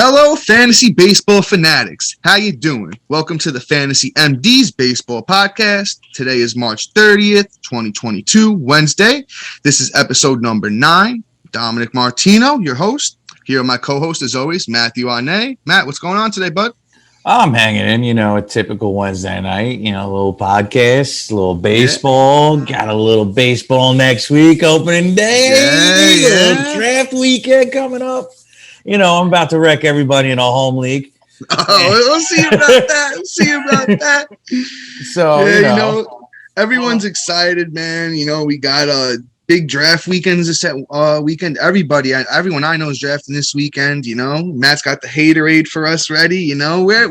Hello, fantasy baseball fanatics. How you doing? Welcome to the Fantasy MD's Baseball Podcast. Today is March 30th, 2022, Wednesday. This is episode number 9. Dominic Martino, your host. Here are my co-hosts, as always, Matthew Arnay. Matt, what's going on today, bud? I'm hanging in, a typical Wednesday night, a little podcast, a little baseball, got a little baseball next week, opening day, little draft weekend coming up. I'm about to wreck everybody in a home league. Oh, we'll see about that. So, everyone's excited, man. We got big draft weekends this weekend. Everyone I know is drafting this weekend. Matt's got the haterade for us ready. We're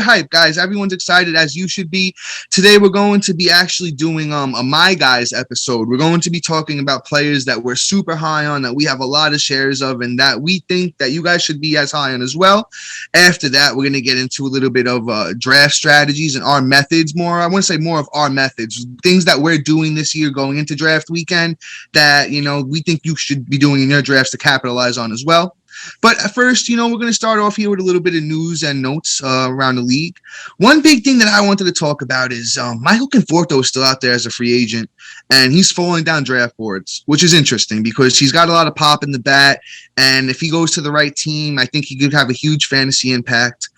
hyped, guys. Everyone's excited, as you should be. Today we're going to be actually doing a My Guys episode. We're going to be talking about players that we're super high on, that we have a lot of shares of, and that we think that you guys should be as high on as well. After that, we're going to get into a little bit of draft strategies and our methods. I want to say more of our methods, things that we're doing this year going into draft weekend that we think you should be doing in your drafts to capitalize on as well. But first, we're going to start off here with a little bit of news and notes around the league. One big thing that I wanted to talk about is Michael Conforto is still out there as a free agent, and he's falling down draft boards, which is interesting because he's got a lot of pop in the bat, and if he goes to the right team, I think he could have a huge fantasy impact.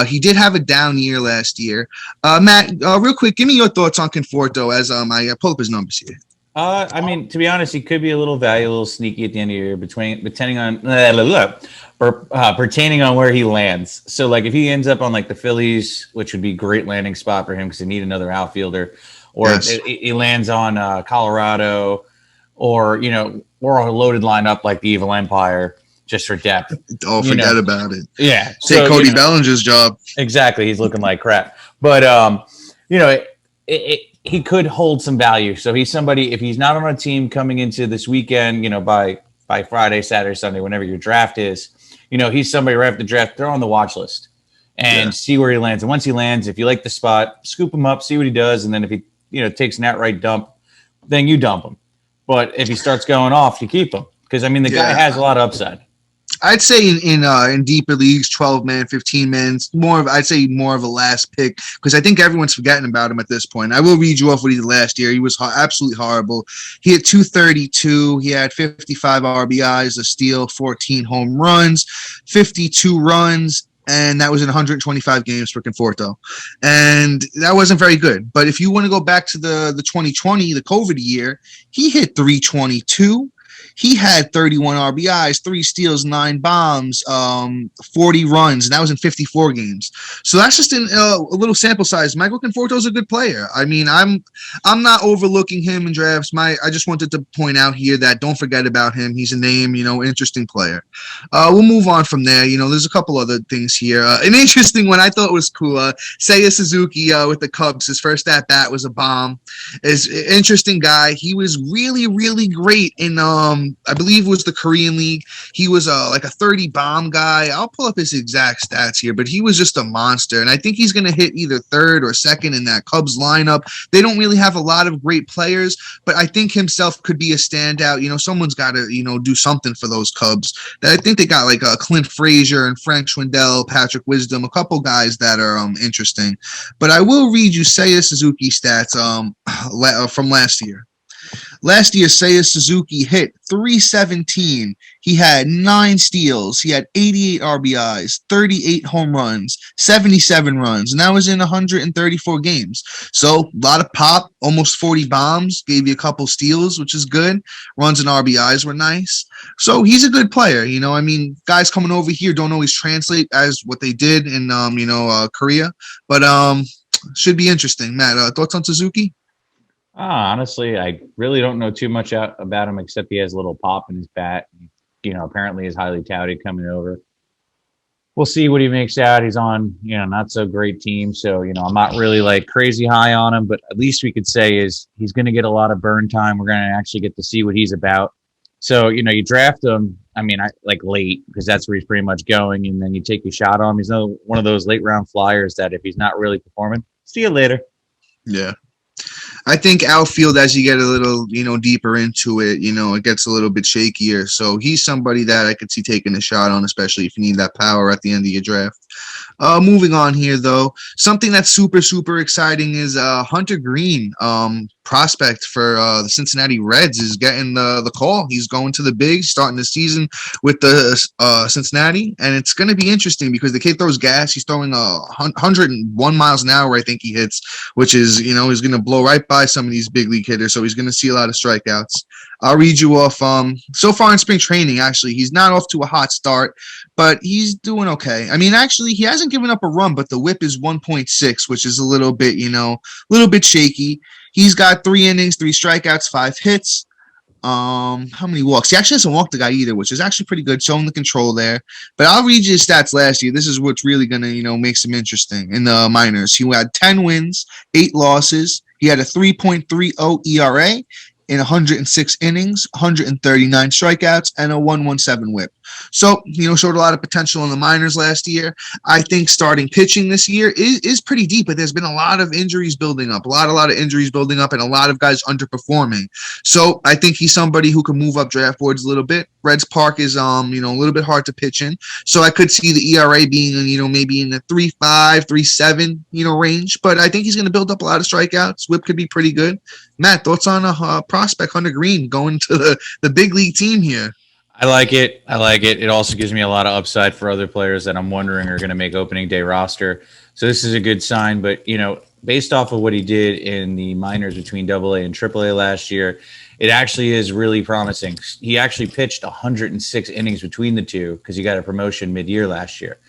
He did have a down year last year. Matt, real quick, give me your thoughts on Conforto as I pull up his numbers here. To be honest, he could be a little value, a little sneaky at the end of the year, pertaining on where he lands. So, if he ends up on the Phillies, which would be a great landing spot for him because they need another outfielder, or he lands on Colorado, or a loaded lineup like the Evil Empire, just for depth. Oh, forget about it. Yeah, take Cody Bellinger's job. Exactly, he's looking like crap, but he could hold some value. So he's somebody, if he's not on a team coming into this weekend, by Friday, Saturday, Sunday, whenever your draft is, he's somebody right after the draft, throw on the watch list and see where he lands. And once he lands, if you like the spot, scoop him up, see what he does. And then if he, takes an outright dump, then you dump him. But if he starts going off, you keep him. Because, the guy has a lot of upside. I'd say in deeper leagues, 12-man, 15-man, I'd say more of a last pick because I think everyone's forgetting about him at this point. I will read you off what he did last year. He was absolutely horrible. He had 232. He had 55 RBIs, a steal, 14 home runs, 52 runs, and that was in 125 games for Conforto. And that wasn't very good. But if you want to go back to the 2020, the COVID year, he hit 322. He had 31 RBIs, 3 steals, 9 bombs, 40 runs, and that was in 54 games. So that's just a little sample size. Michael Conforto is a good player. I'm not overlooking him in drafts. I just wanted to point out here that don't forget about him. He's a name, interesting player. We'll move on from there. There's a couple other things here. An interesting one I thought was cool. Seiya Suzuki with the Cubs. His first at bat was a bomb. Is an interesting guy. He was really, really great in I believe it was the Korean League. He was like a 30 bomb guy. I'll pull up his exact stats here, but he was just a monster. And I think he's going to hit either third or second in that Cubs lineup. They don't really have a lot of great players, but I think himself could be a standout. Someone's got to, do something for those Cubs. I think they got like Clint Frazier and Frank Schwindel, Patrick Wisdom, a couple guys that are interesting. But I will read you Seiya Suzuki stats from last year. Last year, Seiya Suzuki hit 317. He had 9 steals. He had 88 RBIs, 38 home runs, 77 runs, and that was in 134 games. So a lot of pop, almost 40 bombs, gave you a couple steals, which is good. Runs and RBIs were nice. So he's a good player. Guys coming over here don't always translate as what they did in, Korea, but should be interesting. Matt, thoughts on Suzuki? Honestly, I really don't know too much about him except he has a little pop in his bat. Apparently is highly touted coming over. We'll see what he makes out. He's on, not so great team. So, I'm not really crazy high on him, but at least we could say is he's going to get a lot of burn time. We're going to actually get to see what he's about. So, you draft him, late because that's where he's pretty much going. And then you take a shot on him. He's one of those late round flyers that if he's not really performing, see you later. Yeah. I think outfield, as you get a little, deeper into it, it gets a little bit shakier. So he's somebody that I could see taking a shot on, especially if you need that power at the end of your draft. Moving on here, though, something that's super, super exciting is Hunter Green, prospect for the Cincinnati Reds, is getting the call. He's going to the big, starting the season with the Cincinnati, and it's going to be interesting because the kid throws gas. He's throwing 101 miles an hour, I think he hits, which is, he's going to blow right by some of these big league hitters, so he's going to see a lot of strikeouts. I'll read you off. So far in spring training, actually, he's not off to a hot start, but he's doing okay. I mean, actually, he hasn't given up a run, but the whip is 1.6, which is a little bit shaky. He's got 3 innings, 3 strikeouts, 5 hits. How many walks? He actually hasn't walked the guy either, which is actually pretty good, showing the control there. But I'll read you his stats last year. This is what's really gonna, make some interesting in the minors. He had 10 wins, 8 losses. He had a 3.30 ERA in 106 innings, 139 strikeouts, and a 117 whip. So, showed a lot of potential in the minors last year. I think starting pitching this year is pretty deep, but there's been a lot of injuries building up, a lot of injuries building up, and a lot of guys underperforming. So I think he's somebody who can move up draft boards a little bit. Reds Park is, a little bit hard to pitch in. So I could see the ERA being, maybe in the 3.5, 3.7, range. But I think he's going to build up a lot of strikeouts. Whip could be pretty good. Matt, thoughts on a prospect, Hunter Green, going to the big league team here? I like it. It also gives me a lot of upside for other players that I'm wondering are going to make opening day roster. So this is a good sign. But, based off of what he did in the minors between AA and AAA last year, it actually is really promising. He actually pitched 106 innings between the two because he got a promotion mid-year last year.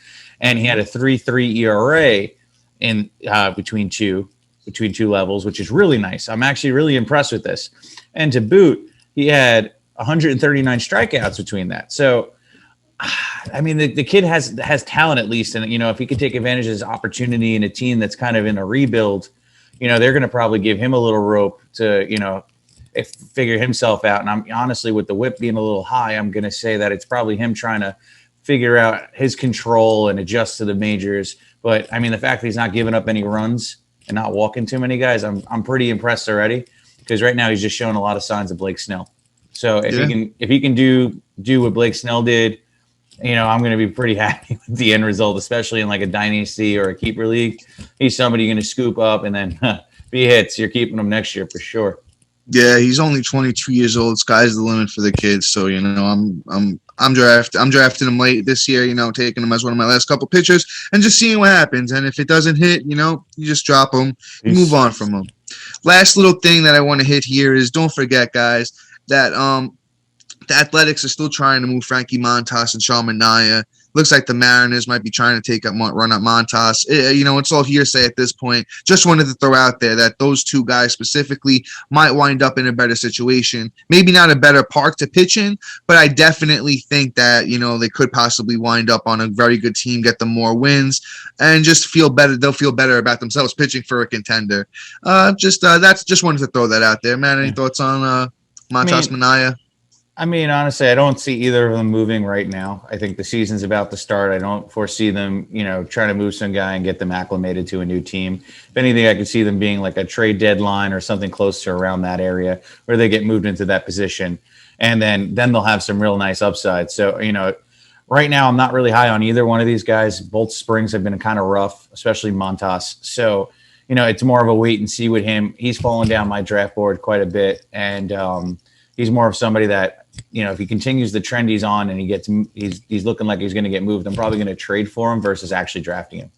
And he had a 3.3 ERA in between two levels, which is really nice. I'm actually really impressed with this. And to boot, he had 139 strikeouts between that. So, I mean, the kid has talent at least. And, if he could take advantage of his opportunity in a team that's kind of in a rebuild, they're going to probably give him a little rope to, figure himself out. And I'm honestly, with the whip being a little high, I'm going to say that it's probably him trying to figure out his control and adjust to the majors. But I mean, the fact that he's not giving up any runs and not walking too many guys, I'm pretty impressed already, because right now he's just showing a lot of signs of Blake Snell. So if he can do what Blake Snell did, I'm going to be pretty happy with the end result, especially in like a dynasty or a keeper league. He's somebody you're going to scoop up, and then if he hits, you're keeping him next year for sure. Yeah, he's only 22 years old. Sky's the limit for the kids. So I'm drafting him late this year. Taking him as one of my last couple pitchers and just seeing what happens. And if it doesn't hit, you just drop him, you move on from him. Last little thing that I want to hit here is, don't forget, guys, that the Athletics are still trying to move Frankie Montas and Sean Manaea. Looks like the Mariners might be trying to run up Montas. It's all hearsay at this point. Just wanted to throw out there that those two guys specifically might wind up in a better situation. Maybe not a better park to pitch in, but I definitely think that, they could possibly wind up on a very good team, get them more wins, and just feel better. They'll feel better about themselves pitching for a contender. Just wanted to throw that out there. Man, any thoughts on Montas, Manaea? I mean, honestly, I don't see either of them moving right now. I think the season's about to start. I don't foresee them, trying to move some guy and get them acclimated to a new team. If anything, I could see them being like a trade deadline or something close to around that area where they get moved into that position. And then they'll have some real nice upside. So, right now I'm not really high on either one of these guys. Both springs have been kind of rough, especially Montas. So, it's more of a wait and see with him. He's fallen down my draft board quite a bit. And he's more of somebody that, if he continues the trend he's on and he's looking like he's going to get moved, I'm probably going to trade for him versus actually drafting him.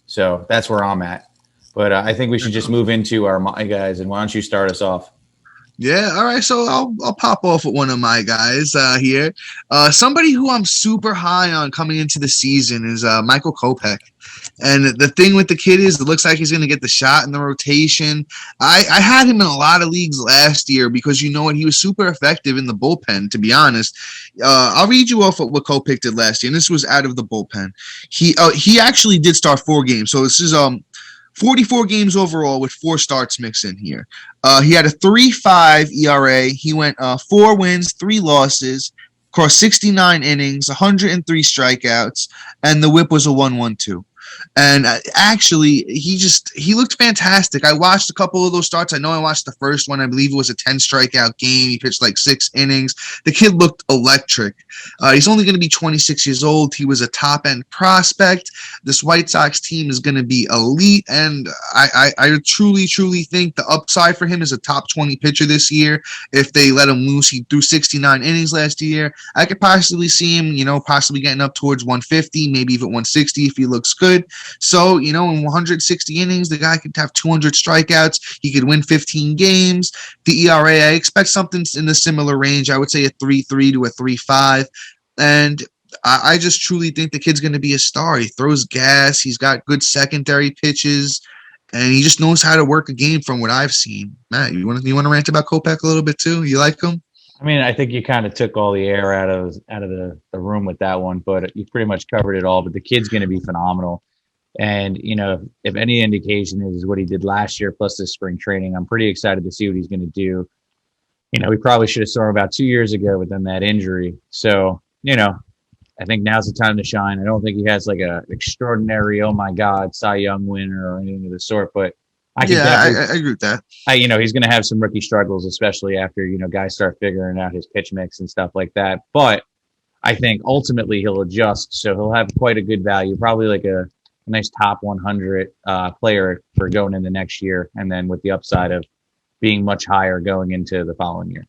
So that's where I'm at. But I think we should just move into our my guys. And why don't you start us off? Yeah, all right. So I'll pop off with one of my guys here. Somebody who I'm super high on coming into the season is Michael Kopech. And the thing with the kid is, it looks like he's going to get the shot in the rotation. I had him in a lot of leagues last year because he was super effective in the bullpen, to be honest. I'll read you off what Kopech did last year, and this was out of the bullpen. He actually did start 4 games. So this is 44 games overall with 4 starts mixed in here. He had a 3.5 ERA. He went 4 wins, 3 losses, across 69 innings, 103 strikeouts, and the whip was a 1.12. And actually, he looked fantastic. I watched a couple of those starts. I know I watched the first one. I believe it was a 10 strikeout game. He pitched like 6 innings. The kid looked electric. He's only going to be 26 years old. He was a top end prospect. This White Sox team is going to be elite, and I truly think the upside for him is a top 20 pitcher this year. If they let him loose, he threw 69 innings last year. I could possibly see him, possibly getting up towards 150, maybe even 160 if he looks good. So, in 160 innings, the guy could have 200 strikeouts. He could win 15 games. The ERA, I expect something in the similar range. I would say a 3.3 to a 3.5. And I just truly think the kid's going to be a star. He throws gas. He's got good secondary pitches, and he just knows how to work a game from what I've seen. Matt, you want to rant about Kopech a little bit too? You like him? I mean, I think you kind of took all the air out of the room with that one, but you pretty much covered it all. But the kid's going to be phenomenal. And, if any indication is what he did last year plus this spring training, I'm pretty excited to see what he's going to do. We probably should have saw him about 2 years ago, but then that injury. So, I think now's the time to shine. I don't think he has like a extraordinary, oh my God, Cy Young winner or anything of the sort, but I agree with that. He's going to have some rookie struggles, especially after, guys start figuring out his pitch mix and stuff like that. But I think ultimately he'll adjust. So he'll have quite a good value, probably like a nice top 100 player for going into next year. And then with the upside of being much higher going into the following year.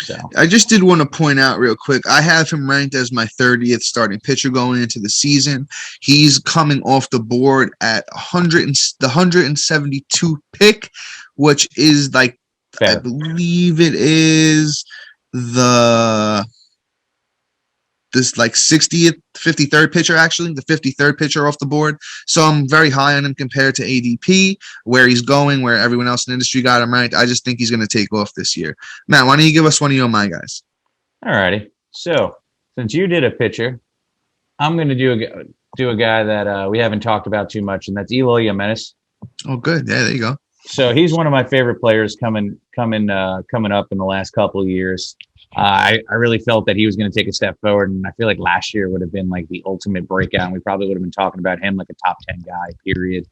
So I just did want to point out real quick, I have him ranked as my 30th starting pitcher going into the season. He's coming off the board at the 172 pick, which is like, fair. I believe it is this like 60th, 53rd pitcher, actually, the 53rd pitcher off the board. So I'm very high on him compared to ADP, where he's going, where everyone else in the industry got him ranked. I just think he's going to take off this year. Matt, why don't you give us one of your my guys? All righty. So since you did a pitcher, I'm going to do a guy that we haven't talked about too much, and that's Eloy Jimenez. Oh, good. Yeah, there you go. So he's one of my favorite players coming up in the last couple of years. I really felt that he was going to take a step forward, and I feel like last year would have been like the ultimate breakout. And we probably would have been talking about him like a top 10 guy, period.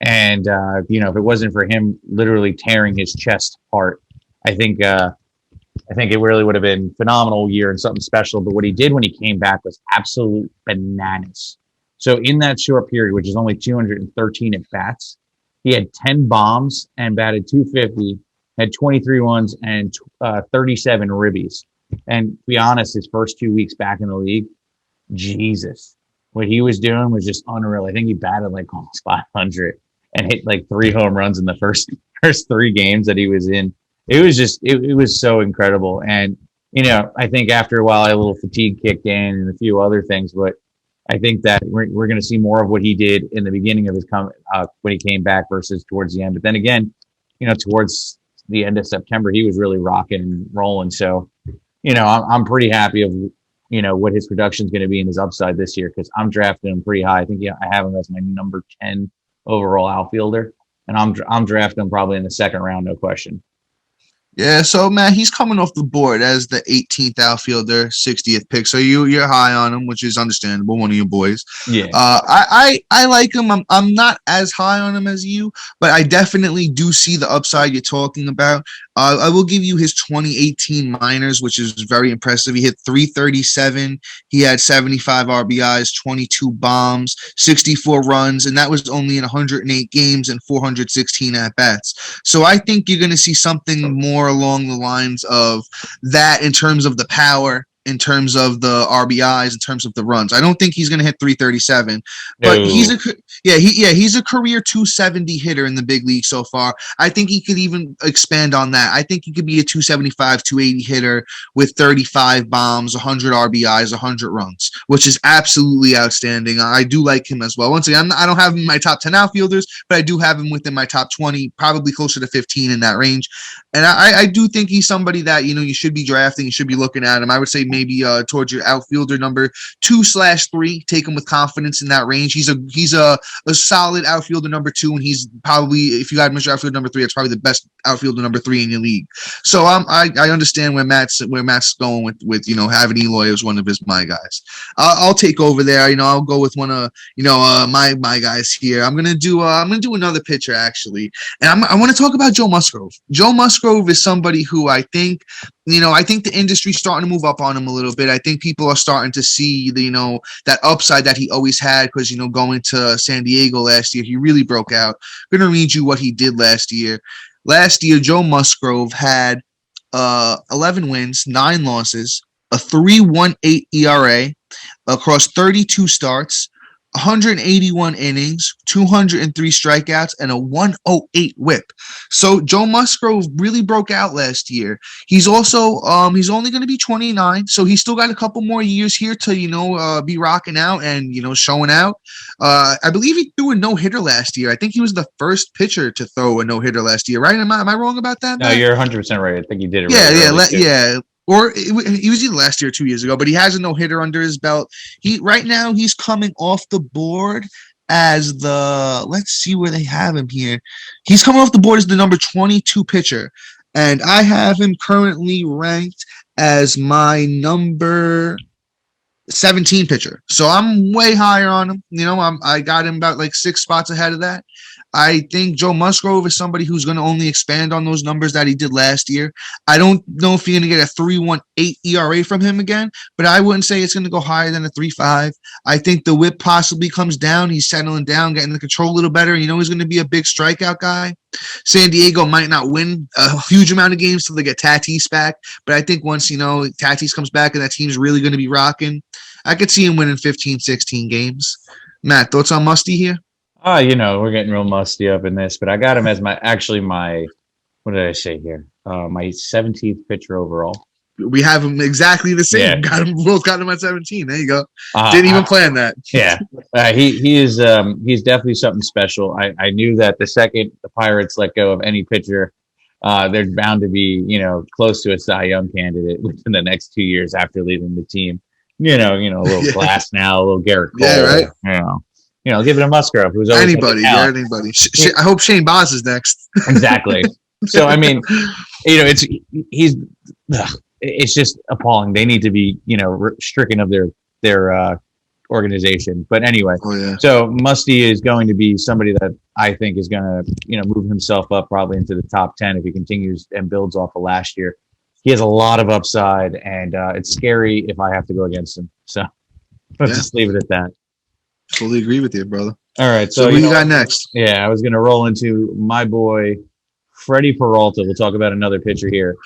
And if it wasn't for him literally tearing his chest apart, I think it really would have been a phenomenal year and something special. But what he did when he came back was absolute bananas. So in that short period, which is only 213 at bats, he had 10 bombs and batted 250. Had 23 runs and 37 ribbies. And to be honest, his first 2 weeks back in the league, Jesus, what he was doing was just unreal. I think he batted like almost 500 and hit like 3 home runs in the first 3 games that he was in. It was just, it was so incredible. And, I think after a while, a little fatigue kicked in and a few other things, but I think that we're going to see more of what he did in the beginning of his when he came back versus towards the end. But then again, towards the end of September, he was really rocking and rolling. So, I'm pretty happy of, what his production is going to be in his upside this year, because I'm drafting him pretty high. I think I have him as my number 10 overall outfielder, and I'm drafting him probably in the second round, no question. Yeah, so man, he's coming off the board as the 18th outfielder, 60th pick. So you're high on him, which is understandable. One of your boys. Yeah. I like him. I'm not as high on him as you, but I definitely do see the upside you're talking about. I will give you his 2018 minors, which is very impressive. He hit 337. He had 75 RBIs, 22 bombs, 64 runs, and that was only in 108 games and 416 at bats. So I think you're going to see something more along the lines of that in terms of the power, in terms of the RBIs, in terms of the runs. I don't think he's going to hit 337, but No. he's a career 270 hitter in the big league so far. I think he could even expand on that. I think he could be a 275, 280 hitter with 35 bombs, 100 RBIs, 100 runs, which is absolutely outstanding. I do like him as well. Once again, I don't have him in my top 10 outfielders, but I do have him within my top 20, probably closer to 15 in that range. And I do think he's somebody that, you should be drafting, you should be looking at him. I would say maybe towards your outfielder number 2/3. Take him with confidence in that range. He's a solid outfielder number 2, and he's probably, if you got Mr. Outfielder number 3, it's probably the best outfielder number 3 in your league. So I understand where Matt's going with having Eloy as one of my guys. I'll take over there. I'll go with one of my guys here. I'm gonna do another pitcher actually, and I want to talk about Joe Musgrove. Joe Musgrove is somebody who I think the industry's starting to move up on him a little bit. I think people are starting to see that upside that he always had because going to San Diego last year, he really broke out. I'm gonna read you what he did last year. Last year, Joe Musgrove had 11 wins, 9 losses, a 3.18 ERA across 32 starts, 181 innings, 203 strikeouts, and a 108 whip. So Joe Musgrove really broke out last year. He's also he's only going to be 29, so he's still got a couple more years here to be rocking out and showing out. I believe he threw a no-hitter last year. I think he was the first pitcher to throw a no-hitter last year, right? Am I wrong about that? No, you're 100% right. I think he did it. Yeah. Or he was either last year or 2 years ago, but he has a no-hitter under his belt. Right now he's coming off the board as let's see where they have him here. He's coming off the board as the number 22 pitcher, and I have him currently ranked as my number 17 pitcher. So I'm way higher on him. I got him about like 6 spots ahead of that. I think Joe Musgrove is somebody who's going to only expand on those numbers that he did last year. I don't know if you're going to get a 3.18 ERA from him again, but I wouldn't say it's going to go higher than a 3.5. I think the whip possibly comes down. He's settling down, getting the control a little better. He's going to be a big strikeout guy. San Diego might not win a huge amount of games till they get Tatis back, but I think once, Tatis comes back and that team's really going to be rocking, I could see him winning 15, 16 games. Matt, thoughts on Musty here? We're getting real musty up in this, but I got him as my what did I say here? My 17th pitcher overall. We have him exactly the same. Yeah. Both got him at 17. There you go. Didn't even plan that. Yeah. He is he's definitely something special. I knew that the second the Pirates let go of any pitcher, they're bound to be, close to a Cy Young candidate within the next 2 years after leaving the team. A little Glass now, a little Garrett Cole. Yeah, right. Give it a Musgrove, who's always anybody. I hope Shane Baz is next. Exactly. So it's just appalling. They need to be stricken of their organization. But anyway, So Musty is going to be somebody that I think is going to move himself up probably into the top 10 if he continues and builds off of last year. He has a lot of upside, and it's scary if I have to go against him. So let's just leave it at that. Fully agree with you, brother. All right. So who you got next? Yeah, I was going to roll into my boy, Freddie Peralta. We'll talk about another pitcher here.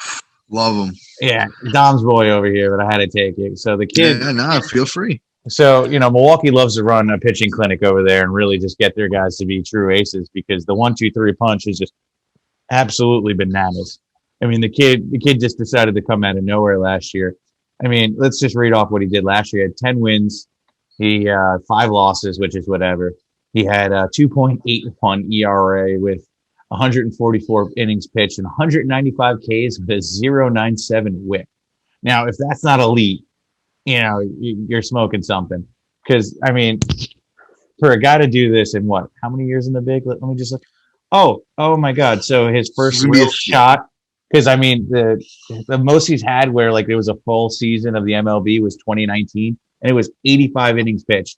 Love him. Yeah, Dom's boy over here, but I had to take it. So the kid. Yeah, no, feel free. So, Milwaukee loves to run a pitching clinic over there and really just get their guys to be true aces because the 1-2-3 punch is just absolutely bananas. I mean, the kid just decided to come out of nowhere last year. I mean, let's just read off what he did last year. He had 10 wins. He 5 losses, which is whatever. He had a 2.81 ERA with 144 innings pitched and 195 Ks with a 0.97 whip. Now, if that's not elite, you're smoking something. Because, I mean, for a guy to do this in how many years in the big? Let me just look. Oh my God. So his first real shot, because, I mean, the most he's had where, there was a full season of the MLB was 2019, and it was 85 innings pitched.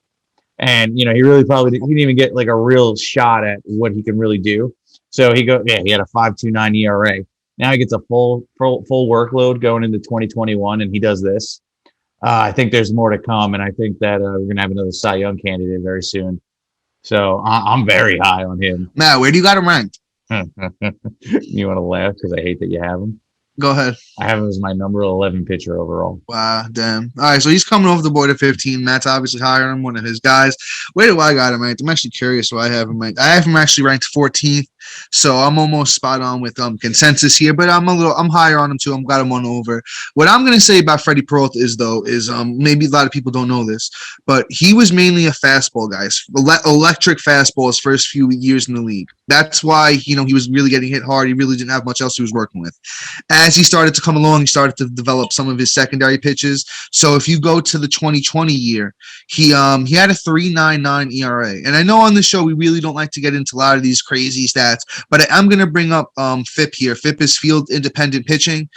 And, he really probably didn't even get, a real shot at what he can really do. So he had a 5.29 ERA. Now he gets a full workload going into 2021, and he does this. I think there's more to come, and I think that we're going to have another Cy Young candidate very soon. So I'm very high on him. Matt, where do you got him ranked? You want to laugh because I hate that you have him? Go ahead. I have him as my number 11 pitcher overall. Wow, damn. All right, so he's coming off the board at 15. Matt's obviously higher on him, one of his guys. Where do I got him ranked? I'm actually curious where I have him ranked. I have him actually ranked 14th, so I'm almost spot on with consensus here, but I'm higher on him too. I've got him on over. What I'm going to say about Freddie Peralta is maybe a lot of people don't know this, but he was mainly a fastball guy, electric fastball his first few years in the league. That's why, he was really getting hit hard. He really didn't have much else he was working with. As he started to come along, he started to develop some of his secondary pitches. So if you go to the 2020 year, he had a 3.99 ERA. And I know on the show we really don't like to get into a lot of these crazy stats stats, but I'm going to bring up FIP here. FIP is fielding independent pitching.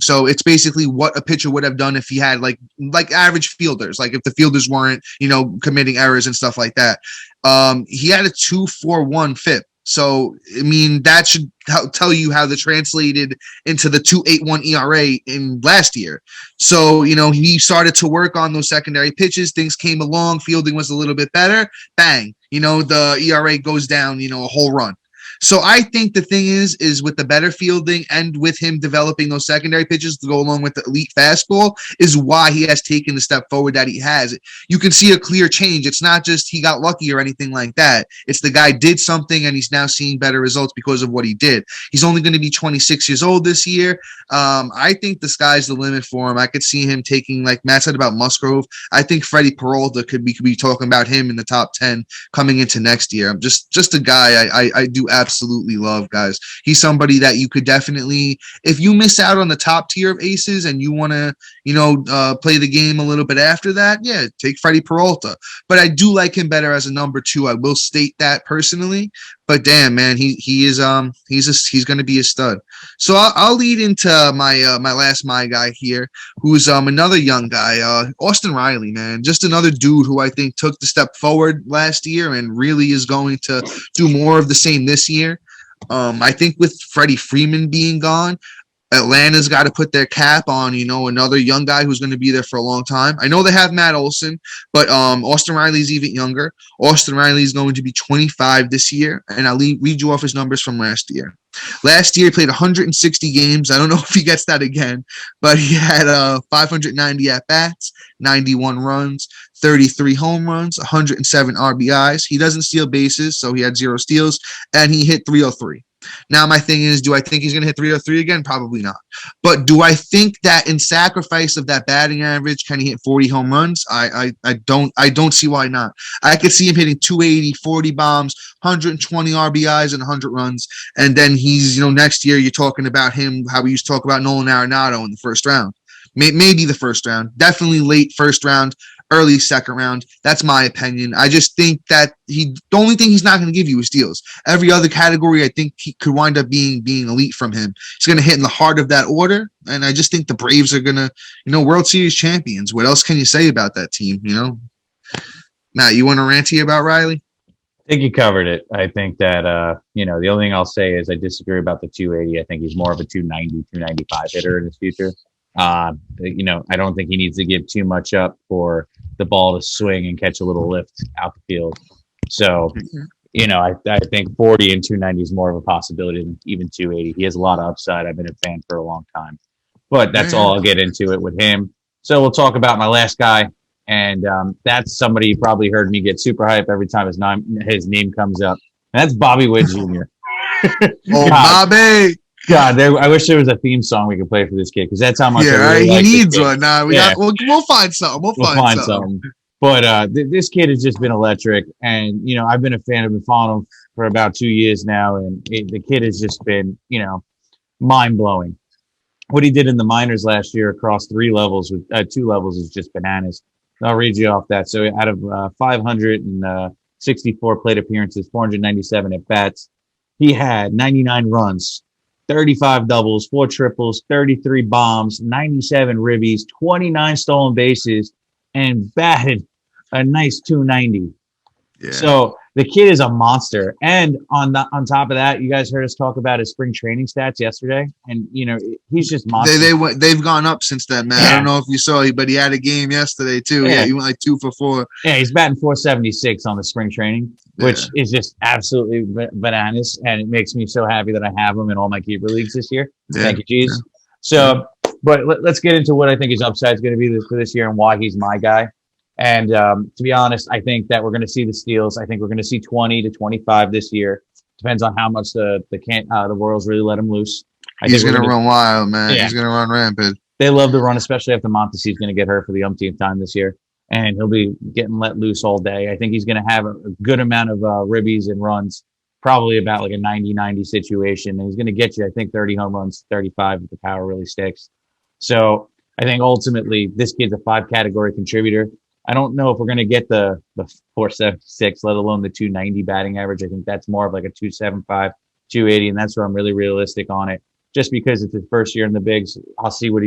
So it's basically what a pitcher would have done if he had like average fielders, like if the fielders weren't, committing errors and stuff like that. He had a 2.41 FIP. So, I mean, that should tell you how that translated into the 2.81 ERA in last year. So, he started to work on those secondary pitches. Things came along. Fielding was a little bit better. Bang. The ERA goes down, a whole run. So I think the thing is with the better fielding and with him developing those secondary pitches to go along with the elite fastball is why he has taken the step forward that he has. You can see a clear change. It's not just he got lucky or anything like that. It's the guy did something and he's now seeing better results because of what he did. He's only going to be 26 years old this year. I think the sky's the limit for him. I could see him taking, like Matt said about Musgrove. I think Freddie Peralta could be talking about him in the top 10 coming into next year. I'm just a guy I do absolutely love, guys. He's somebody that you could definitely, if you miss out on the top tier of aces and you want to, play the game a little bit after that, yeah, take Freddie Peralta. But I do like him better as a number 2. I will state that personally. But damn, man, he's going to be a stud. So I'll lead into my guy here, who's another young guy, Austin Riley, man, just another dude who I think took the step forward last year and really is going to do more of the same this year. I think with Freddie Freeman being gone, Atlanta's got to put their cap on, another young guy who's going to be there for a long time. I know they have Matt Olson, but Austin Riley's even younger. Austin Riley is going to be 25 this year, and I'll read you off his numbers from last year. Last year, he played 160 games. I don't know if he gets that again, but he had 590 at-bats, 91 runs, 33 home runs, 107 RBIs. He doesn't steal bases, so he had 0 steals, and he hit 303. Now, my thing is, do I think he's going to hit 303 again? Probably not. But do I think that in sacrifice of that batting average, can he hit 40 home runs? I don't see why not. I could see him hitting 280, 40 bombs, 120 RBIs, and 100 runs. And then he's, next year you're talking about him, how we used to talk about Nolan Arenado in the first round. Maybe the first round. Definitely late first round. Early second round. That's my opinion. I just think that the only thing he's not going to give you is steals. Every other category, I think he could wind up being elite from him. He's going to hit in the heart of that order, and I just think the Braves are going to, World Series champions. What else can you say about that team? Matt, you want to rant here about Riley? I think you covered it. I think that, the only thing I'll say is I disagree about the 280. I think he's more of a 290, 295 hitter in his future. I don't think he needs to give too much up for the ball to swing and catch a little lift out the field. So, I think 40 and 290 is more of a possibility than even 280. He has a lot of upside. I've been a fan for a long time, but that's all I'll get into it with him. So we'll talk about my last guy. And that's somebody you probably heard me get super hype every time his name comes up. And that's Bobby Witt Jr. Oh, Bobby. God, I wish there was a theme song we could play for this kid because that's how much. Yeah, right. He needs one. Nah, we'll find something. We'll find something. But this kid has just been electric, and I've been a fan. I've been following him for about 2 years now, and the kid has just been mind blowing. What he did in the minors last year across 3 levels with 2 levels is just bananas. I'll read you off that. So out of 564 plate appearances, 497 at bats, he had 99 runs. 35 doubles, 4 triples, 33 bombs, 97 ribbies, 29 stolen bases, and batted a nice 290. Yeah. So the kid is a monster. And on top of that, you guys heard us talk about his spring training stats yesterday, and he's just monster. They've gone up since then, man. Yeah. I don't know if you saw, but he had a game yesterday too. Yeah, he went like 2 for 4. Yeah, he's batting 476 on the spring training, which is just absolutely bananas, and it makes me so happy that I have him in all my keeper leagues this year. Yeah. Thank you, Jeez. Yeah. So, but let's get into what I think his upside is going to be for this year and why he's my guy. And to be honest, I think that we're going to see the steals. I think we're going to see 20 to 25 this year. Depends on how much the Royals really let him loose. He's going to run wild, man. Yeah. He's going to run rampant. They love to run, especially after Mondesi's going to get hurt for the umpteenth time this year. And he'll be getting let loose all day. I think he's going to have a good amount of ribbies and runs, probably about like a 90-90 situation. And he's going to get you, I think, 30 home runs, 35 if the power really sticks. So I think ultimately this kid's a 5-category contributor. I don't know if we're going to get the 476, let alone the 290 batting average. I think that's more of like a 275, 280, and that's where I'm really realistic on it. Just because it's his first year in the bigs, I'll see what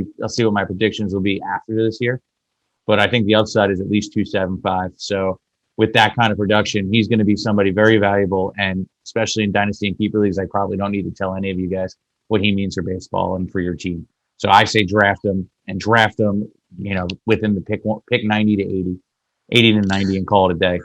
my predictions will be after this year. But I think the upside is at least 275. So with that kind of production, he's going to be somebody very valuable, and especially in dynasty and keeper leagues, I probably don't need to tell any of you guys what he means for baseball and for your team. So I say draft him within the pick 90 to 80, 80 to 90, and call it a day.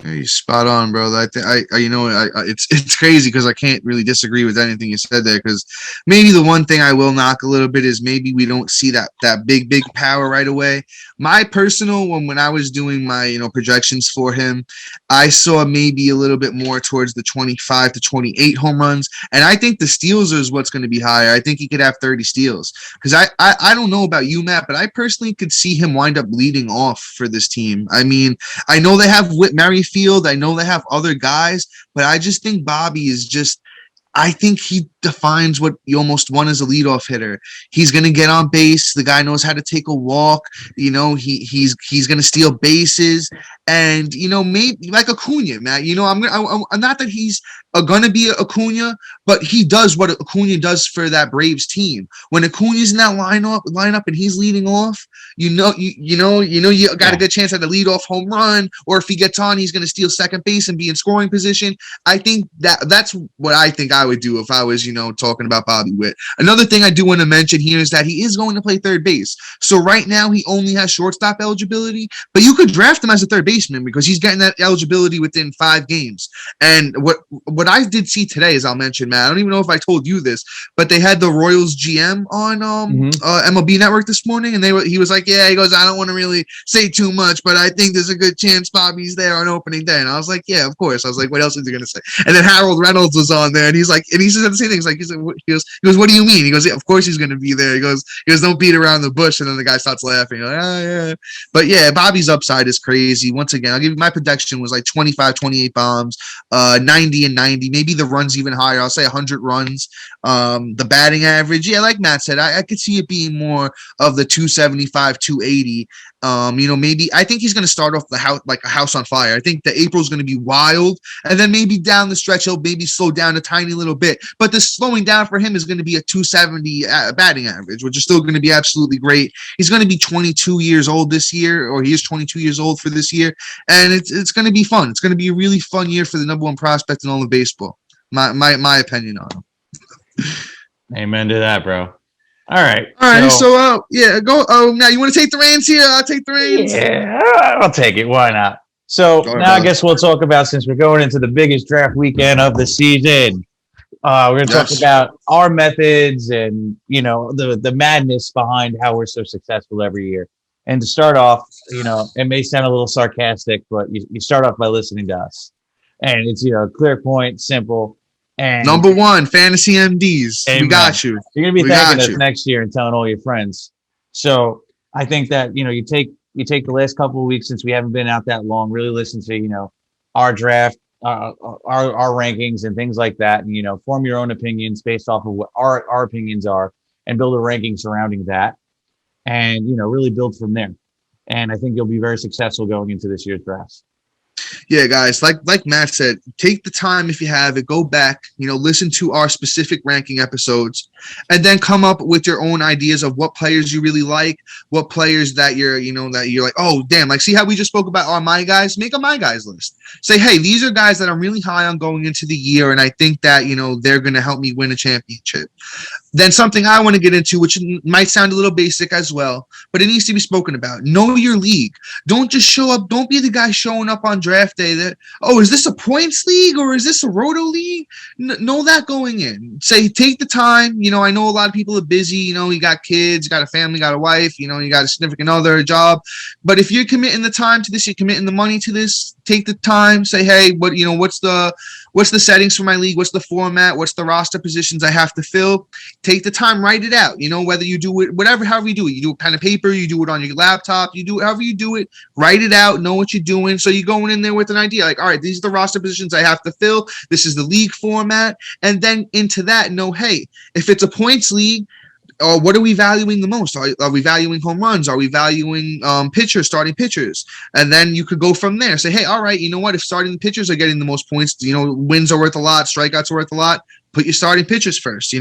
Yeah, you're spot on, bro. It's crazy because I can't really disagree with anything you said there. Because maybe the one thing I will knock a little bit is maybe we don't see that big power right away. My personal when I was doing my projections for him, I saw maybe a little bit more towards the 25 to 28 home runs, and I think the steals is what's going to be higher. I think he could have 30 steals because I don't know about you, Matt, but I personally could see him wind up leading off for this team. I mean, I know they have Whit Merrifield. I know they have other guys, but I just think Bobby is just I think he defines what you almost want as a leadoff hitter. He's going to get on base. The guy knows how to take a walk. He's going to steal bases. And, maybe like Acuna, Matt, I'm not that he's going to be Acuna, but he does what Acuna does for that Braves team. When Acuna's in that lineup and he's leading off, you got a good chance at a leadoff home run, or if he gets on, he's going to steal second base and be in scoring position. I think that's what I think I would do if I was, talking about Bobby Witt. Another thing I do want to mention here is that he is going to play third base. So right now he only has shortstop eligibility, but you could draft him as a third baseman because he's getting that eligibility within 5 games. And what I did see today, as I'll mention, Matt, I don't even know if I told you this, but they had the Royals GM on MLB Network this morning, and he was like, yeah, he goes, I don't want to really say too much, but I think there's a good chance Bobby's there on opening day. And I was like, yeah, of course. I was like, what else is he going to say? And then Harold Reynolds was on there, and he said the same thing. He goes, what do you mean? He goes, yeah, of course he's going to be there. He goes, don't beat around the bush. And then the guy starts laughing. Like, oh, yeah. But yeah, Bobby's upside is crazy. Once again, I'll give you my prediction was like 25, 28 bombs, 90 and 90, maybe the runs even higher. I'll say 100 runs. The batting average, yeah, like Matt said, I could see it being more of the 275, 280. Maybe I think he's going to start off the house like a house on fire. I think the April's going to be wild, and then maybe down the stretch he'll maybe slow down a tiny little bit. But the slowing down for him is going to be a 270 batting average, which is still going to be absolutely great. He's going to be 22 years old this year, or he is 22 years old for this year, and it's going to be fun. It's going to be a really fun year for the number one prospect in all of baseball. My opinion on him. Amen to that, bro. All right. So go. Oh, now you want to take the reins here? I'll take the reins. Yeah, I'll take it. Why not? So now I guess we'll talk about, since we're going into the biggest draft weekend of the season, we're going to talk about our methods and, the madness behind how we're so successful every year. And to start off, it may sound a little sarcastic, but you start off by listening to us. And it's, clear point, simple. And number one, fantasy MDs. Amen. We got you. You're going to be thanking us next year and telling all your friends. So I think that, you take the last couple of weeks since we haven't been out that long, really listen to, our draft, our rankings and things like that. And, form your own opinions based off of what our opinions are and build a ranking surrounding that and, really build from there. And I think you'll be very successful going into this year's drafts. Yeah, guys, like Matt said, take the time if you have it, go back, listen to our specific ranking episodes, and then come up with your own ideas of what players you really like, what players that you're like, oh, damn, like, see how we just spoke about our my guys? Make a my guys list. Say, hey, these are guys that I'm really high on going into the year, and I think that, they're going to help me win a championship. Then something I want to get into, which might sound a little basic as well, but it needs to be spoken about. Know your league. Don't just show up. Don't be the guy showing up on draft day that, oh, is this a points league or is this a roto league? Know that going in. Say, take the time. I know a lot of people are busy. You got kids, you got a family, got a wife, you got a significant other, a job. But if you're committing the time to this, you're committing the money to this, take the time. Say, hey, what's the settings for my league? What's the format? What's the roster positions I have to fill? Take the time, write it out. Whether you do it, however you do it. You do it pen and paper, you do it on your laptop, you do it however you do it. Write it out, know what you're doing. So you're going in there with an idea like, all right, these are the roster positions I have to fill. This is the league format. And then into that, know, hey, if it's a points league, or what are we valuing the most? Are we valuing home runs? Are we valuing pitchers, starting pitchers? And then you could go from there. Say, hey, all right, you know what? If starting pitchers are getting the most points, wins are worth a lot, strikeouts are worth a lot. Put your starting pitchers first,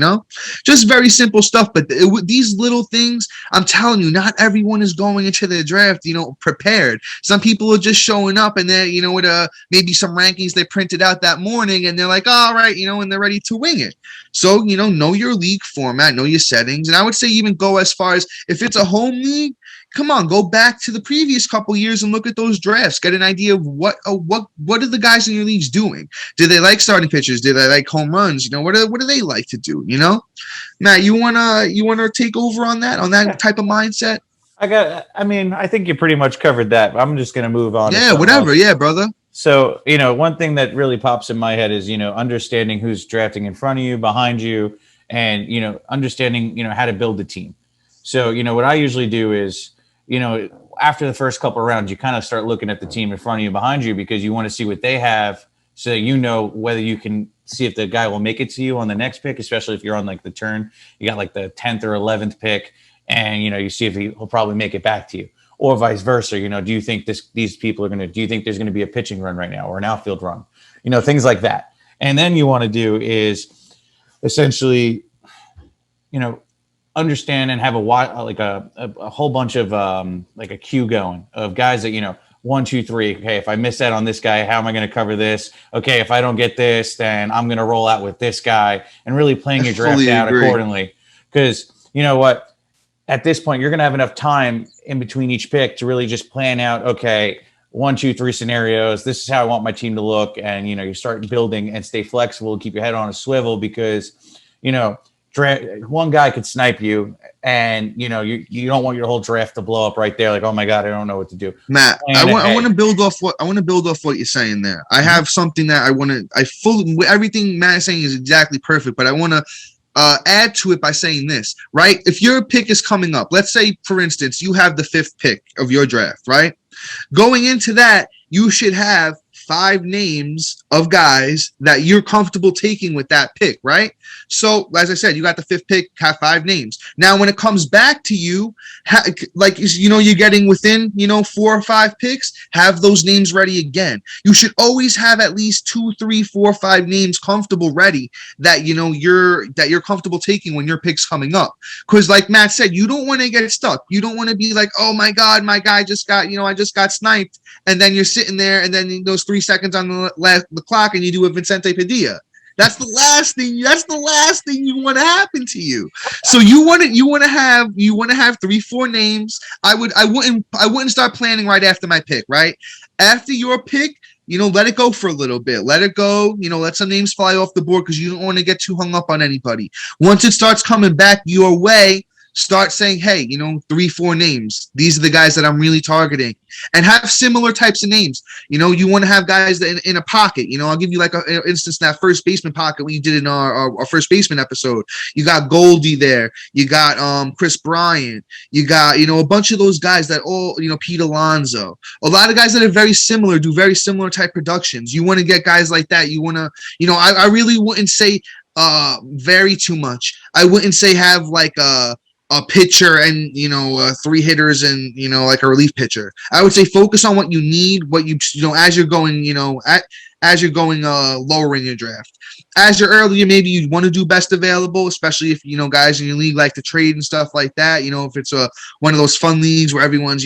just very simple stuff. But these little things, I'm telling you, not everyone is going into the draft, prepared. Some people are just showing up and they're, with maybe some rankings they printed out that morning and they're like, all right, and they're ready to wing it. So, know your league format, know your settings. And I would say even go as far as if it's a home league, come on, go back to the previous couple years and look at those drafts. Get an idea of what are the guys in your leagues doing? Do they like starting pitchers? Do they like home runs? What do they like to do? Matt, you wanna take over on that type of mindset? I think you pretty much covered that. I'm just gonna move on. Yeah, whatever. Else. Yeah, brother. So, one thing that really pops in my head is, understanding who's drafting in front of you, behind you, and, understanding, how to build a team. So, what I usually do is, after the first couple of rounds, you kind of start looking at the team in front of you, behind you, because you want to see what they have, so whether you can see if the guy will make it to you on the next pick, especially if you're on like the turn, you got like the 10th or 11th pick, and you see if he'll probably make it back to you, or vice versa. Do you think these people are do you think there's going to be a pitching run right now or an outfield run, things like that. And then you want to do is essentially, understand and have a whole bunch of like a queue going of guys that 1, 2, 3. Okay, if I miss that on this guy, how am I going to cover this? Okay, if I don't get this, then I'm going to roll out with this guy, and really playing your draft out accordingly. Because you know what, at this point, you're going to have enough time in between each pick to really just plan out. Okay, 1, 2, 3 scenarios. This is how I want my team to look, and you start building and stay flexible, keep your head on a swivel, because one guy could snipe you, and you don't want your whole draft to blow up right there. Like, oh my god, I don't know what to do. Matt, I want to build off what you're saying there. I have something that everything Matt is saying is exactly perfect, but I want to add to it by saying this, right? If your pick is coming up, let's say for instance you have the 5th pick of your draft, right? Going into that, you should have 5 names of guys that you're comfortable taking with that pick, right? So, as I said, you got the 5th pick, have 5 names. Now, when it comes back to you, you're getting within, 4 or 5 picks, have those names ready again. You should always have at least 2, 3, 4, 5 names comfortable ready that, you're comfortable taking when your pick's coming up. Because like Matt said, you don't want to get stuck. You don't want to be like, oh my God, my guy just got, I just got sniped. And then you're sitting there and then those 3 seconds on the clock and you do a Vicente Padilla. That's the last thing you want to happen to you. So you want to have 3, 4 names. I wouldn't start planning right after my pick, right? After your pick, let it go for a little bit. Let it go. Let some names fly off the board because you don't want to get too hung up on anybody. Once it starts coming back your way, start saying, hey, 3, 4 names. These are the guys that I'm really targeting. And have similar types of names. You want to have guys that in a pocket. I'll give you like an instance in that first baseman pocket we did in our first baseman episode. You got Goldie there. You got Chris Bryant. You got, a bunch of those guys that all, Pete Alonso. A lot of guys that are very similar, do very similar type productions. You want to get guys like that. You want to, I really wouldn't say very too much. I wouldn't say have like a pitcher and 3 hitters and like a relief pitcher. I would say focus on what you need, what you as you're going lower in your draft. As you're earlier, maybe you want to do best available, especially if guys in your league like to trade and stuff like that. If it's one of those fun leagues where everyone's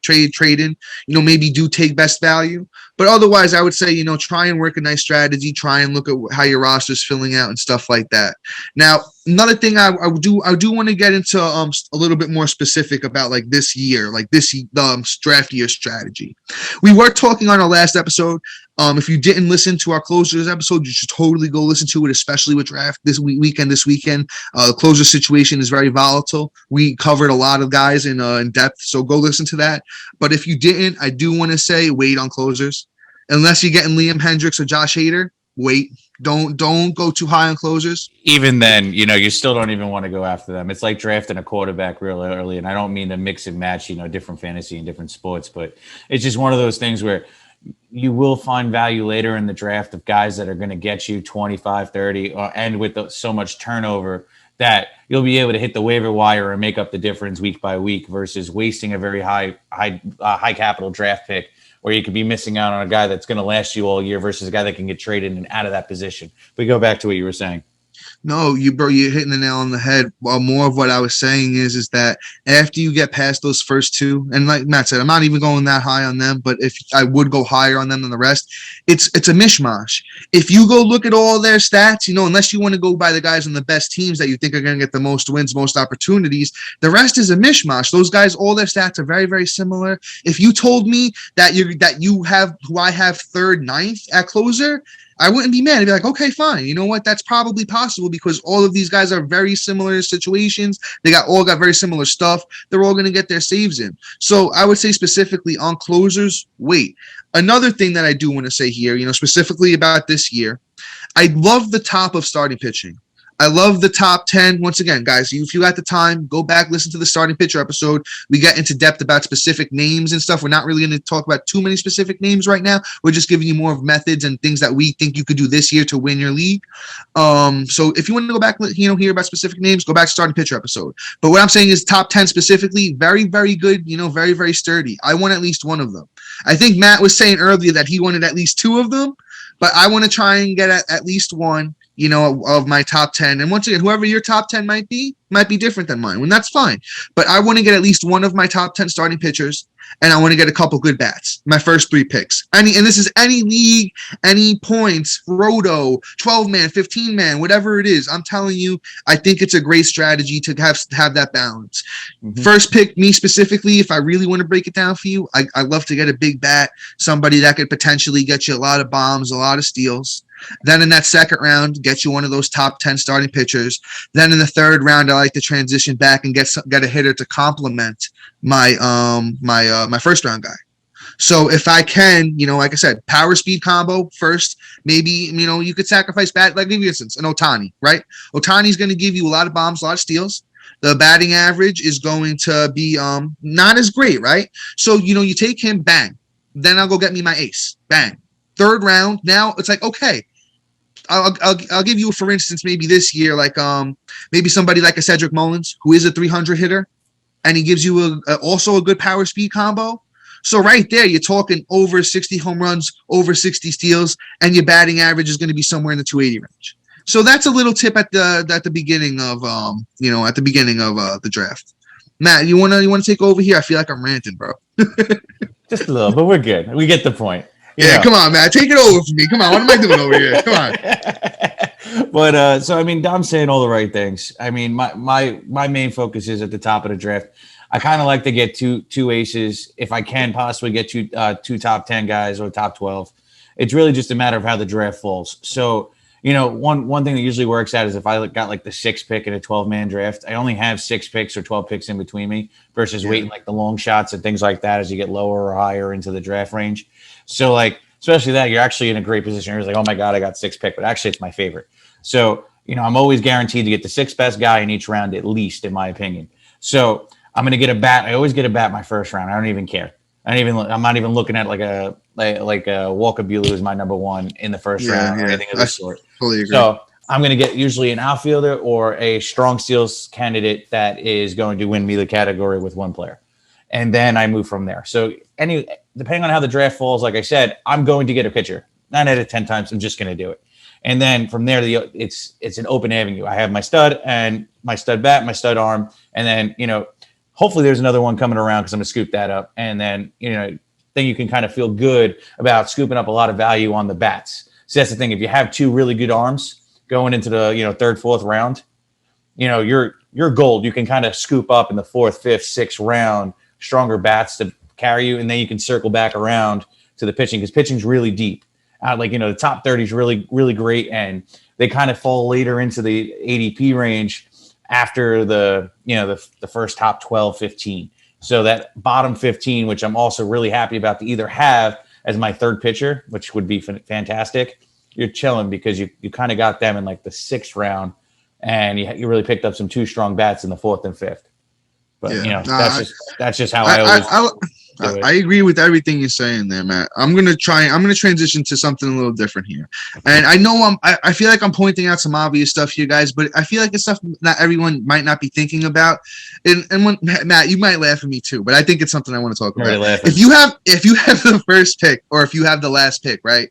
trading, maybe do take best value. But otherwise, I would say try and work a nice strategy. Try and look at how your roster's filling out and stuff like that. Now, another thing I do want to get into a little bit more specific about like this year, like this draft year strategy. We were talking on our last episode. If you didn't listen to our closers episode, you should totally go listen to it, especially with draft this weekend. The closer situation is very volatile. We covered a lot of guys in depth, so go listen to that. But if you didn't, I do want to say wait on closers. Unless you're getting Liam Hendricks or Josh Hader, wait. Don't go too high on closers. Even then, you still don't even want to go after them. It's like drafting a quarterback real early, and I don't mean to mix and match, different fantasy and different sports, but it's just one of those things where you will find value later in the draft of guys that are going to get you 25, 30, and with so much turnover, that you'll be able to hit the waiver wire and make up the difference week by week versus wasting a very high capital draft pick where you could be missing out on a guy that's going to last you all year versus a guy that can get traded and out of that position. But go back to what you were saying. No, you're hitting the nail on the head. Well, more of what I was saying is that after you get past those first two, and like Matt said, I'm not even going that high on them, but if I would go higher on them than the rest, it's a mishmash. If you go look at all their stats, unless you want to go by the guys on the best teams that you think are going to get the most wins, most opportunities, the rest is a mishmash. Those guys, all their stats are very, very similar. If you told me that you have who I have third, ninth at closer, I wouldn't be mad. I'd be like, okay, fine. You know what? That's probably possible because all of these guys are very similar situations. They all got very similar stuff. They're all going to get their saves in. So I would say specifically on closers, wait. Another thing that I do want to say here, specifically about this year, I love the top of starting pitching. I love the top 10. Once again, guys, if you got the time, go back, listen to the starting pitcher episode. We get into depth about specific names and stuff. We're not really going to talk about too many specific names right now. We're just giving you more of methods and things that we think you could do this year to win your league. So if you want to go back, hear about specific names, go back to starting pitcher episode. But what I'm saying is top 10 specifically, very, very good, very, very sturdy. I want at least one of them. I think Matt was saying earlier that he wanted at least two of them, but I want to try and get at least one. Of my top 10. And once again, whoever your top 10 might be different than mine, and that's fine. But I want to get at least one of my top 10 starting pitchers, and I want to get a couple good bats. My first 3 picks. And this is any league, any points, roto, 12-man, 15-man, whatever it is. I'm telling you, I think it's a great strategy to have that balance. Mm-hmm. First pick, me specifically, if I really want to break it down for you, I love to get a big bat, somebody that could potentially get you a lot of bombs, a lot of steals. Then in that second round, get you one of those top 10 starting pitchers. Then in the third round, I like to transition back and get a hitter to complement my my first round guy. So if I can, like I said, power speed combo first, maybe, you could sacrifice bat, like for instance, an Ohtani, right? Ohtani's going to give you a lot of bombs, a lot of steals. The batting average is going to be not as great, right? So, you take him, bang. Then I'll go get me my ace, bang. Third round, now it's like, okay, I'll give you, for instance, maybe this year, like maybe somebody like a Cedric Mullins, who is a 300 hitter, and he gives you also a good power speed combo. So right there, you're talking over 60 home runs, over 60 steals, and your batting average is going to be somewhere in the 280 range. So that's a little tip at the beginning of the draft. Matt, you wanna take over here? I feel like I'm ranting, bro. Just a little, but we're good. We get the point. Come on, man. Take it over for me. Come on. What am I doing over here? Come on. But so I mean, Dom's saying all the right things. I mean, my main focus is at the top of the draft. I kind of like to get two aces if I can possibly get two top 10 guys or top 12. It's really just a matter of how the draft falls. So, one thing that usually works out is if I got like the 6th pick in a 12-man draft, I only have 6 picks or 12 picks in between me versus waiting like the long shots and things like that as you get lower or higher into the draft range. So like, especially that, you're actually in a great position. You're like, oh my God, I got 6th pick, but actually it's my favorite. So, I'm always guaranteed to get the 6th best guy in each round, at least in my opinion. So I'm going to get a bat. I always get a bat my first round. I don't even care. I'm not even looking at like a Walker Buehler who's my number 1 in the first round or anything of the sort. Totally agree. So I'm going to get usually an outfielder or a strong steals candidate that is going to win me the category with one player. And then I move from there. So depending on how the draft falls, like I said, I'm going to get a pitcher. 9 out of 10 times, I'm just going to do it. And then from there, it's an open avenue. I have my stud and my stud bat, my stud arm. And then, hopefully there's another one coming around because I'm going to scoop that up. And then, then you can kind of feel good about scooping up a lot of value on the bats. So that's the thing. If you have 2 really good arms going into the, 3rd, 4th round, you're gold. You can kind of scoop up in the 4th, 5th, 6th round, stronger bats to carry you. And then you can circle back around to the pitching because pitching's really deep. The top 30 is really, really great. And they kind of fall later into the ADP range after the first top 12, 15. So that bottom 15, which I'm also really happy about to either have as my 3rd pitcher, which would be fantastic. You're chilling because you kind of got them in like the 6th round and you really picked up some 2 strong bats in the 4th and 5th. But that's just how I always do it. I agree with everything you're saying there, Matt. I'm gonna transition to something a little different here. And I know I feel like I'm pointing out some obvious stuff here, guys, but I feel like it's stuff that everyone might not be thinking about. And when Matt, you might laugh at me too, but I think it's something I want to talk I'm already about. laughing. If you have the first pick or if you have the last pick, right?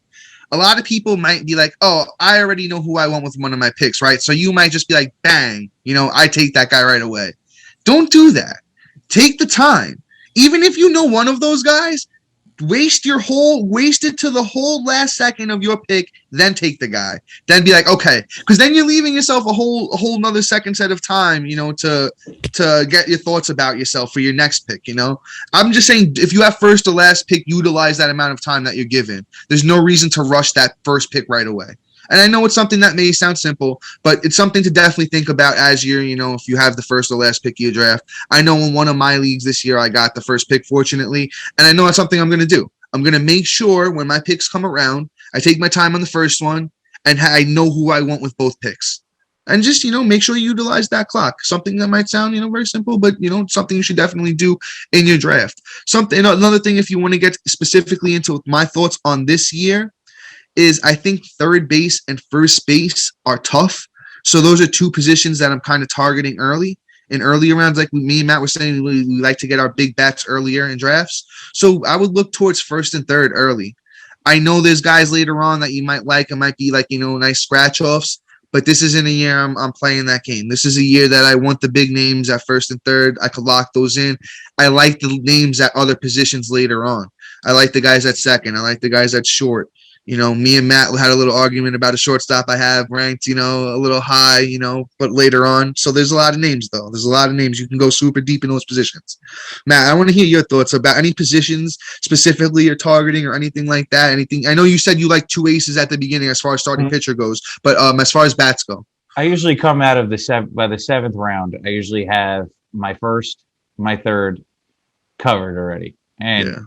A lot of people might be like, oh, I already know who I want with one of my picks, right? So you might just be like, bang, I take that guy right away. Don't do that. Take the time. Even if you know one of those guys, waste it to the whole last second of your pick, then take the guy. Then be like, okay, because then you're leaving yourself a whole another second set of time, to get your thoughts about yourself for your next pick. I'm just saying, if you have first or last pick, utilize that amount of time that you're given. There's no reason to rush that first pick right away. And I know it's something that may sound simple, but it's something to definitely think about as you're, if you have the first or last pick of your draft. I know in one of my leagues this year, I got the first pick, fortunately, and I know it's something I'm going to do. I'm going to make sure when my picks come around, I take my time on the first one, and I know who I want with both picks. And just, make sure you utilize that clock. Something that might sound, very simple, but, something you should definitely do in your draft. Another thing, if you want to get specifically into my thoughts on this year, is I think third base and first base are tough. So those are two positions that I'm kind of targeting early. In earlier rounds, like me and Matt were saying, we like to get our big bats earlier in drafts. So I would look towards first and third early. I know there's guys later on that you might like. It might be like, nice scratch-offs. But this isn't a year I'm playing that game. This is a year that I want the big names at first and third. I could lock those in. I like the names at other positions later on. I like the guys at second. I like the guys at short. Me and Matt had a little argument about a shortstop I have ranked, a little high, but later on. So there's a lot of names, though. There's a lot of names. You can go super deep in those positions. Matt, I want to hear your thoughts about any positions specifically you're targeting or anything like that. Anything? I know you said you like two aces at the beginning as far as starting pitcher goes, but as far as bats go. I usually come out of by the seventh round. I usually have my first, my third covered already. And yeah.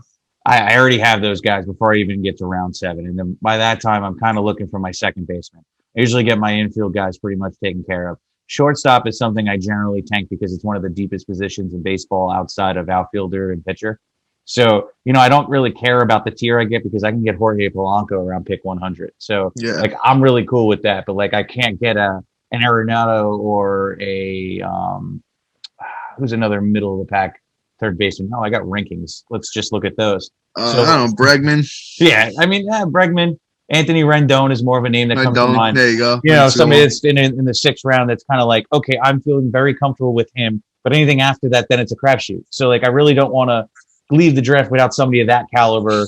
I already have those guys before I even get to round 7. And then by that time, I'm kind of looking for my second baseman. I usually get my infield guys pretty much taken care of. Shortstop is something I generally tank because it's one of the deepest positions in baseball outside of outfielder and pitcher. So, I don't really care about the tier I get because I can get Jorge Polanco around pick 100. So, I'm really cool with that. But, I can't get an Arenado or who's another middle of the pack third baseman. No, I got rankings. Let's just look at those. I don't know, Bregman. Yeah, Bregman. Anthony Rendon is more of a name that comes to mind. There you go. Somebody that's in the 6th round that's kind of like, okay, I'm feeling very comfortable with him, but anything after that, then it's a crapshoot. So, I really don't want to leave the draft without somebody of that caliber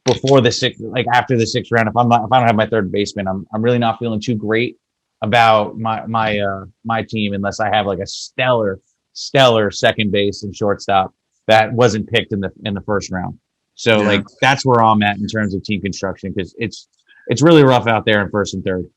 before the 6th, after the 6th round. If I don't have my third baseman, I'm really not feeling too great about my team unless I have a stellar second base and shortstop that wasn't picked in the first round. So that's where I'm at in terms of team construction because it's really rough out there in first and third.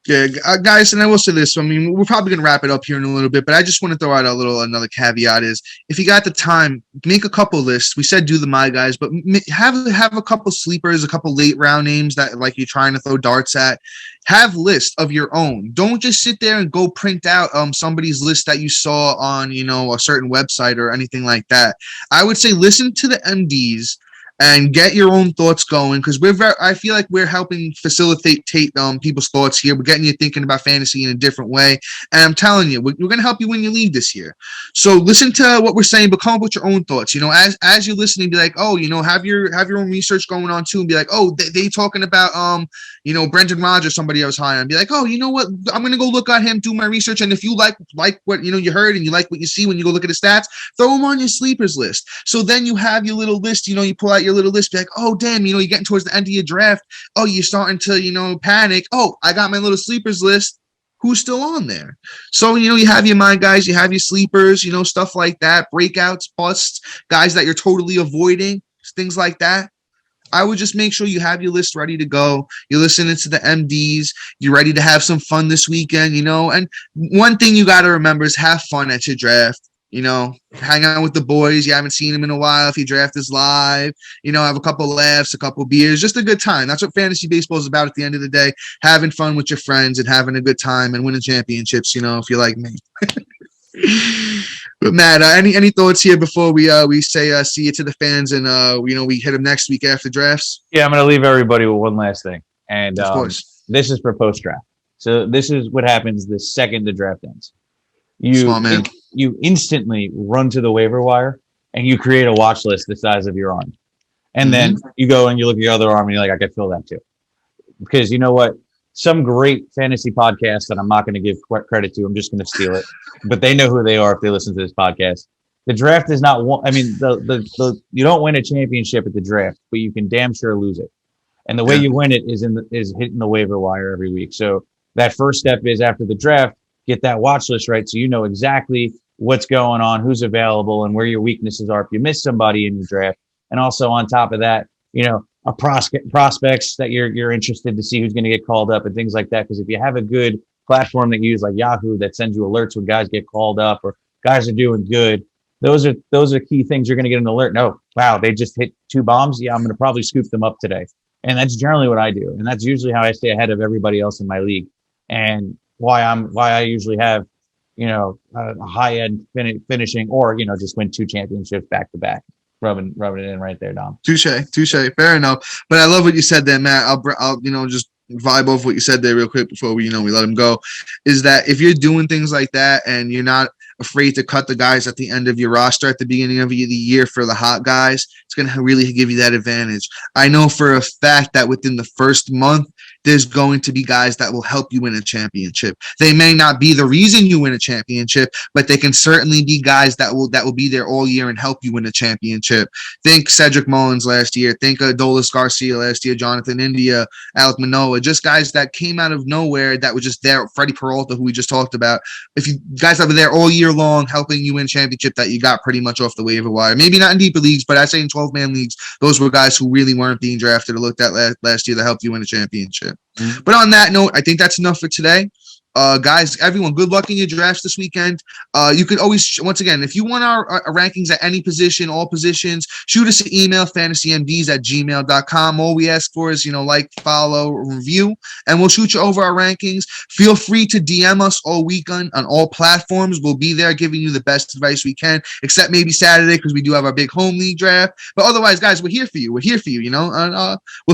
Yeah, guys, and I will say this. I mean, we're probably going to wrap it up here in a little bit, but I just want to throw out another caveat is if you got the time, make a couple lists. We said do the my guys, but have a couple sleepers, a couple late round names that you're trying to throw darts at. Have lists of your own. Don't just sit there and go print out somebody's list that you saw on a certain website or anything like that. I would say listen to the MDs and get your own thoughts going because I feel like we're helping facilitate people's thoughts here. We're getting you thinking about fantasy in a different way. And I'm telling you, we're going to help you win your league this year. So listen to what we're saying, but come up with your own thoughts. As you're listening, be like, oh, have your own research going on too, and be like, oh, they talking about Brendan Rodgers, somebody I was high on. Be like, oh, you know what? I'm going to go look at him, do my research, and if you like what you heard and you like what you see when you go look at his stats, throw him on your sleepers list. So then you have your little list. You pull out your little list, be like, oh damn, you're getting towards the end of your draft. Oh, you're starting to panic. Oh, I got my little sleepers list. Who's still on there? So you have your my guys, you have your sleepers, stuff like that, breakouts, busts, guys that you're totally avoiding, things like that. I would just make sure you have your list ready to go. You're listening to the MDs. You're ready to have some fun this weekend, And one thing you got to remember is have fun at your draft. Hang out with the boys. You haven't seen them in a while. If your draft is live, have a couple laughs, a couple beers, just a good time. That's what fantasy baseball is about at the end of the day, having fun with your friends and having a good time and winning championships, if you're like me. But Matt, any thoughts here before we say see you to the fans and we hit them next week after drafts? Yeah, I'm going to leave everybody with one last thing, and Of course, this is for post draft. So this is what happens the second the draft ends. Smart man. You instantly run to the waiver wire and you create a watch list the size of your arm, and then you go and you look at your other arm and you're like, I could fill that too, because you know what? Some great fantasy podcast that I'm not going to give credit to. I'm just going to steal it, but they know who they are if they listen to this podcast. The draft is not one. I mean, the you don't win a championship at the draft, but you can damn sure lose it. And the way you win it is is hitting the waiver wire every week. So that first step is after the draft, get that watch list right, so you know exactly what's going on, who's available, and where your weaknesses are if you miss somebody in your draft. And also on top of that, a prospects that you're interested to see who's going to get called up and things like that. Because if you have a good platform that you use like Yahoo that sends you alerts when guys get called up or guys are doing good, those are key things you're going to get an alert. No, wow, they just hit 2 bombs. Yeah, I'm going to probably scoop them up today. And that's generally what I do, and that's usually how I stay ahead of everybody else in my league, and why I usually have a high end finishing or just win 2 championships back to back. Rubbing it in right there, Dom. Touche. Fair enough. But I love what you said there, Matt. I'll just vibe off what you said there real quick before we let him go. Is that if you're doing things like that and you're not afraid to cut the guys at the end of your roster at the beginning of the year for the hot guys, it's going to really give you that advantage. I know for a fact that within the first month, there's going to be guys that will help you win a championship. They may not be the reason you win a championship, but they can certainly be guys that will be there all year and help you win a championship. Think Cedric Mullins last year. Think Adolis Garcia last year, Jonathan India, Alek Manoah, just guys that came out of nowhere that were just there. Freddie Peralta, who we just talked about. If you guys that were there all year long helping you win championship that you got pretty much off the waiver wire. Maybe not in deeper leagues, but I say in 12-man leagues, those were guys who really weren't being drafted or looked at last year that helped you win a championship. Mm-hmm. But on that note, I think that's enough for today. Guys, everyone, good luck in your drafts this weekend. You could always, once again, if you want our rankings at any position, all positions, shoot us an email, fantasymds@gmail.com. All we ask for is, like, follow, review, and we'll shoot you over our rankings. Feel free to DM us all weekend on all platforms. We'll be there giving you the best advice we can, except maybe Saturday because we do have our big home league draft. But otherwise, guys, we're here for you. We'll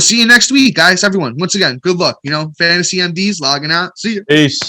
see you next week, guys. Everyone, once again, good luck. Fantasy MDs logging out. See you. Peace.